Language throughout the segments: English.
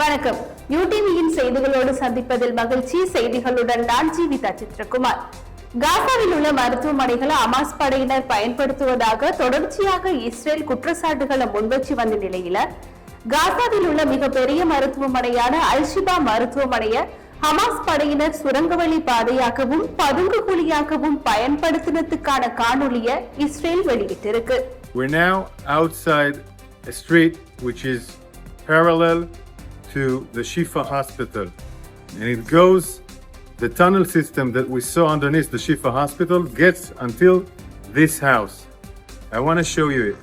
வணக்கம். யூடிவியின் செய்திகளோடு சந்திப்பதில் மகிழ்ச்சி. செய்திகளுடன் நான் ஜீவிதா சித்ரகுமார். காசாவில் உள்ள மருத்துவமனைகளை ஹமாஸ் படையினர் பயன்படுத்துவதாக தொடர்ச்சியாக இஸ்ரேல் குற்றச்சாட்டுகளை முன்வச்சு வந்த நிலையில காசாவில் உள்ள மிகப்பெரிய மருத்துவமனையான அல்-ஷிபா மருத்துவமனையை ஹமாஸ் படையினர் சுரங்கவழி பாதையாகவும் பதுங்கு குழியாகவும் பயன்படுத்தினதுக்கான காணொலியை Israel வெளியிட்டிருக்கு. We're now outside a street which is parallel to the Shifa Hospital, and it goes, the tunnel system that we saw underneath the Shifa Hospital gets until this house. I want to show you it.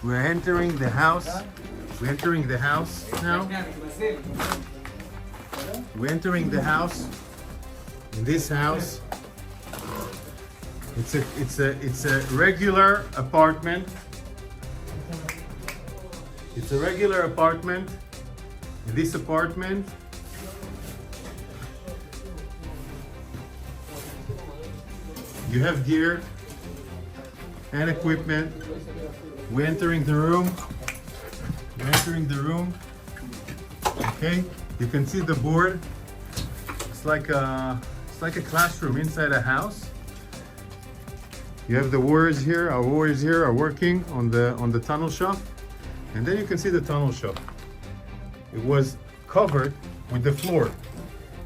We're entering the house. We're entering the house now. We're entering the house. In this house, it's a regular apartment. It's a regular apartment. In this apartment, you have gear and equipment. We're entering the room. We're entering the room. Okay, you can see the board. It's like a classroom inside a house. You have the warriors here. Our warriors here are working on the tunnel shaft, and then you can see the tunnel shaft. It was covered with the floor.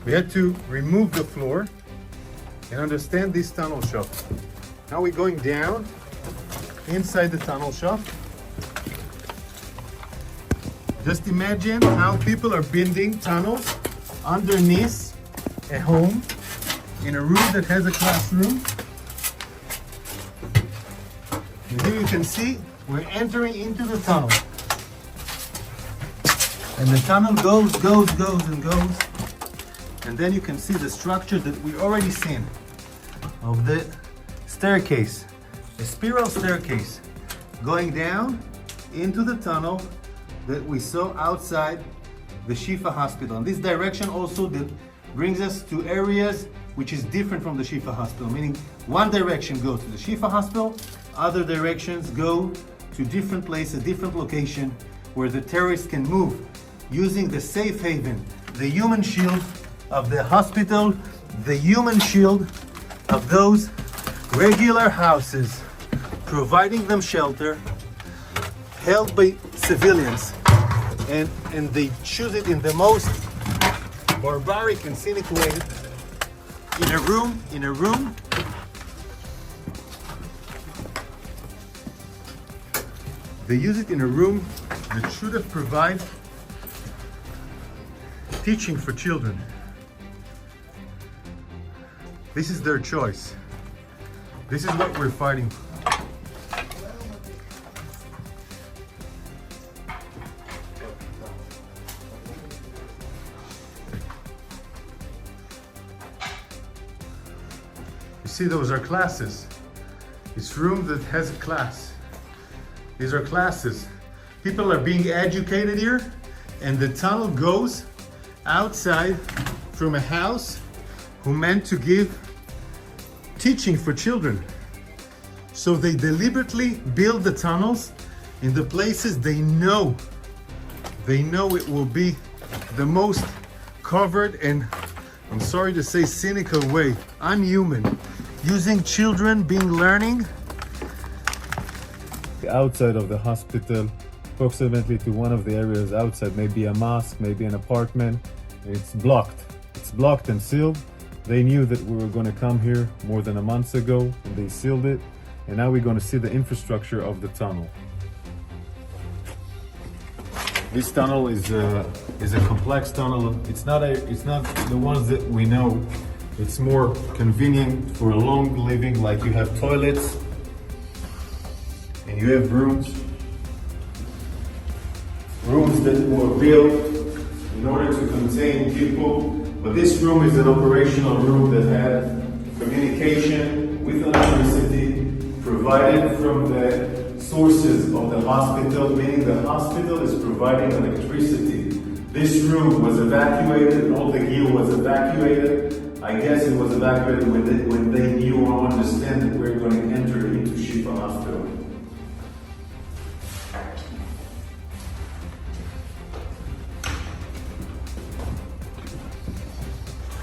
We had to remove the floor and understand this tunnel shaft. Now we're going down inside the tunnel shaft. Just imagine how people are building tunnels underneath a home in a room that has a classroom. And here you can see we're entering into the tunnel. And the tunnel goes and goes. And then you can see the structure that we already seen of the staircase. A spiral staircase going down into the tunnel that we saw outside the Shifa Hospital. And this direction also that brings us to areas which is different from the Shifa Hospital, meaning one direction goes to the Shifa Hospital, other directions go to different places, different location where the terrorists can move using the safe haven, the human shield of the hospital, the human shield of those regular houses, providing them shelter, held by civilians, and they choose it in the most barbaric and cynic way. In a room, they use it in a room that should have provided teaching for children. This is their choice. This is what we're fighting for. You see, those are classes. It's room that has a class. These are classes. People are being educated here, and the tunnel goes outside from a house who meant to give teaching for children. So they deliberately build the tunnels in the places they know it will be the most covered and, I'm sorry to say, cynical way, unhuman, using children being learning outside of the hospital, approximately to one of the areas outside, maybe a mosque, maybe an apartment. It's blocked and sealed. They knew that we were going to come here more than a month ago, and they sealed it. And now we're going to see the infrastructure of the tunnel. This tunnel is a complex tunnel. It's not the ones that we know. It's more convenient for a long living, like you have toilets and you have rooms that were built in order to contain people. But this room is an operational room that had communication with electricity provided from the sources of the hospital, meaning the hospital is providing electricity. This room was evacuated and all the gear was evacuated. I guess it was evacuated when they knew or understand that we're going to enter into Shifa Hospital.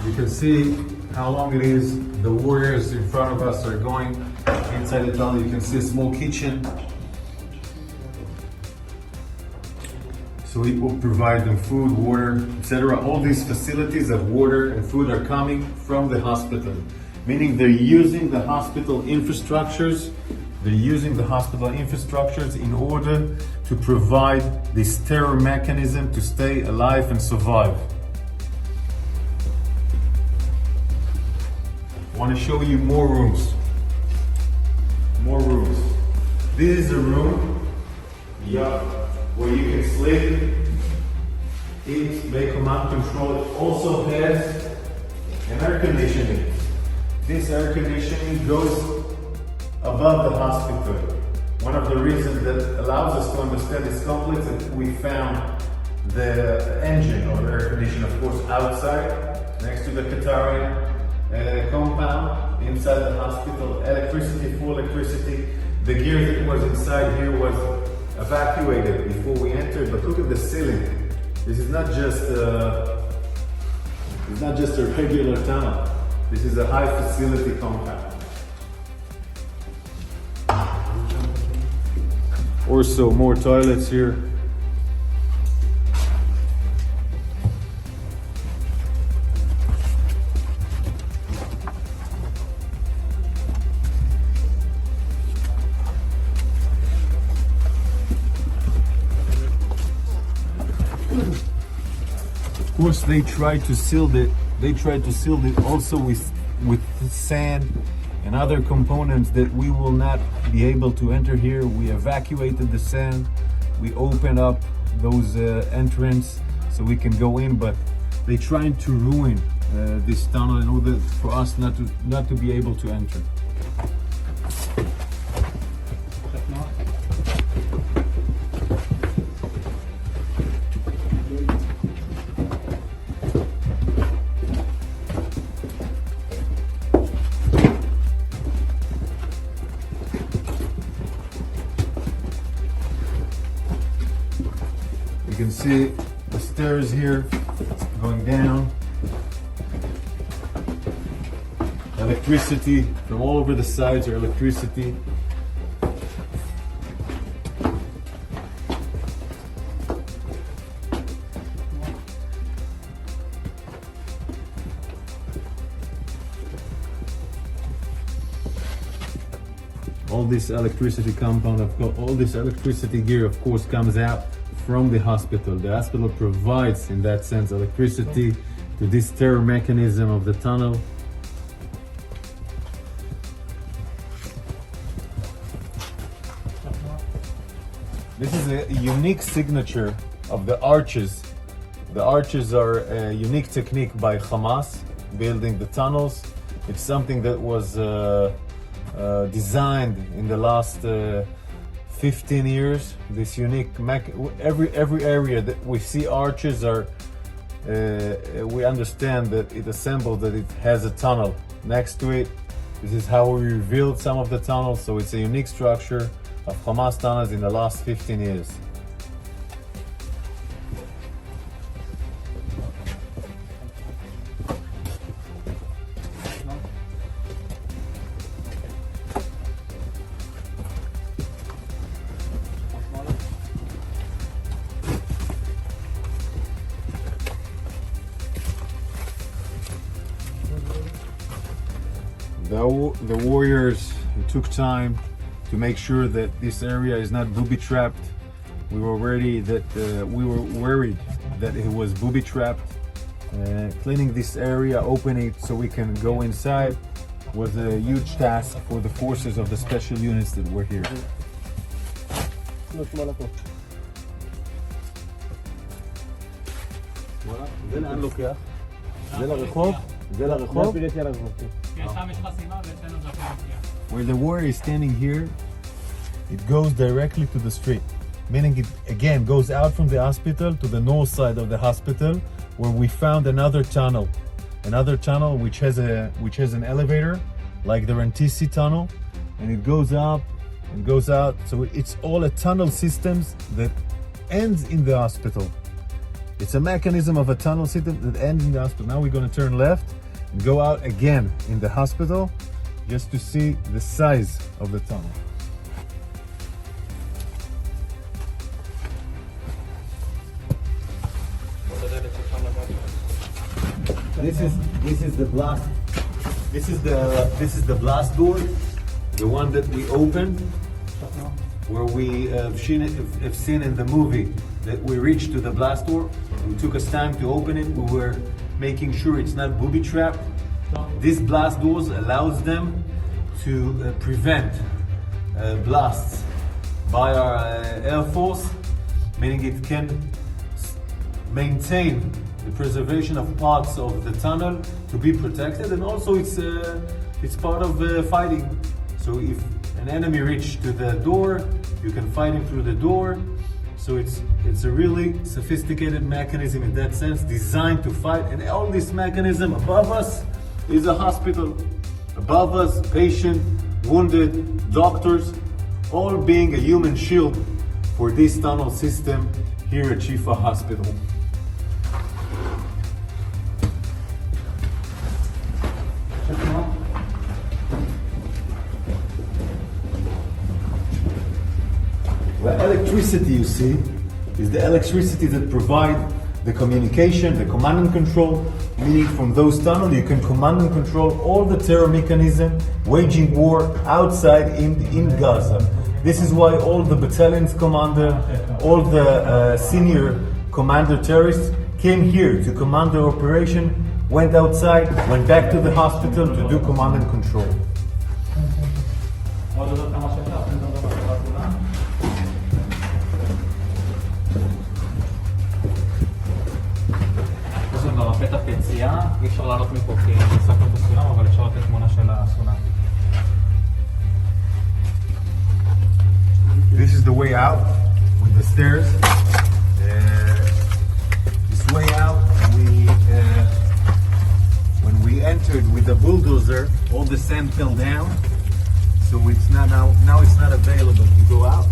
You can see how long it is. The warriors in front of us are going inside the tunnel. You can see a small kitchen. So we will provide them food, water, etc. All these facilities of water and food are coming from the hospital, meaning they're using the hospital infrastructures. They're using the hospital infrastructures in order to provide this terror mechanism to stay alive and survive. I want to show you more rooms. More rooms. This is a room, where you can sleep, eat, make command control. It also has an air conditioning. This air conditioning goes above the hospital. One of the reasons that allows us to understand this complex is that we found the engine of the air conditioner, of course, outside, next to the Qatari compound, inside the hospital. Electricity, full electricity. The gear that was inside here was evacuated before we entered, but look at the ceiling. This is not just a regular tunnel. This is a high facility compound. Also more toilets here. Of course, they tried to seal it. They tried to seal it also with sand and other components that we will not be able to enter here. We evacuated the sand. We opened up those entrance so we can go in, but they trying to ruin this tunnel in order for us not to be able to enter. You can see the stairs here going down. Electricity from all over the sides are electricity. All this electricity compound, all this electricity gear, of course, comes out from the hospital. The hospital provides, in that sense, electricity to this terror mechanism of the tunnel. This is a unique signature of the arches. The arches are a unique technique by Hamas, building the tunnels. It's something that was designed in the last 15 years. This unique every area that we see arches are we understand that it assembled, that it has a tunnel next to it. This is how we revealed some of the tunnels, so it's a unique structure of Hamas tunnels in the last 15 years. The warriors took time to make sure that this area is not booby-trapped. We were worried that it was booby-trapped. Cleaning this area, opening it so we can go inside, was a huge task for the forces of the special units that were here. זה לאן לוקח? זה לרחוב? זה לרחוב? שם יש חסימה ואצלנו זה הכל מגיע. Where the warrior is standing here, it goes directly to the street. Meaning it again goes out from the hospital to the north side of the hospital, where we found another tunnel which has an elevator, like the Rantisi tunnel, and it goes up and goes out. So it's all a tunnel systems that ends in the hospital. It's a mechanism of a tunnel system that ends in the hospital. Now we're going to turn left and go out again in the hospital, just to see the size of the tunnel. This is the blast. This is the blast door, the one that we opened, where we have seen in the movie that we reached to the blast door. It took us time to open it. We were making sure it's not booby trapped. These blast doors allows them to prevent blasts by our Air Force, meaning it can maintain the preservation of parts of the tunnel to be protected, and also it's part of fighting. So if an enemy reaches to the door, you can fight him through the door. So it's a really sophisticated mechanism in that sense, designed to fight. And all this mechanism above us is a hospital. Above us, patient, wounded, doctors, all being a human shield for this tunnel system here at Shifa Hospital. The electricity you see is the electricity that provide the communication, the command and control, meaning from those tunnels you can command and control all the terror mechanism waging war outside in Gaza. This is why all the battalion's commander, all the senior commander terrorists came here to command the operation, went outside, went back to the hospital to do command and control. יש לנו פתח יציאה, אי אפשר לעלות מפה כי נסקנו את הסולם, אבל אפשר לתת תמונה של הסולם. This is the way out with the stairs. This way out, when we entered with the bulldozer, all the sand fell down, so it's not now it's not available to go out.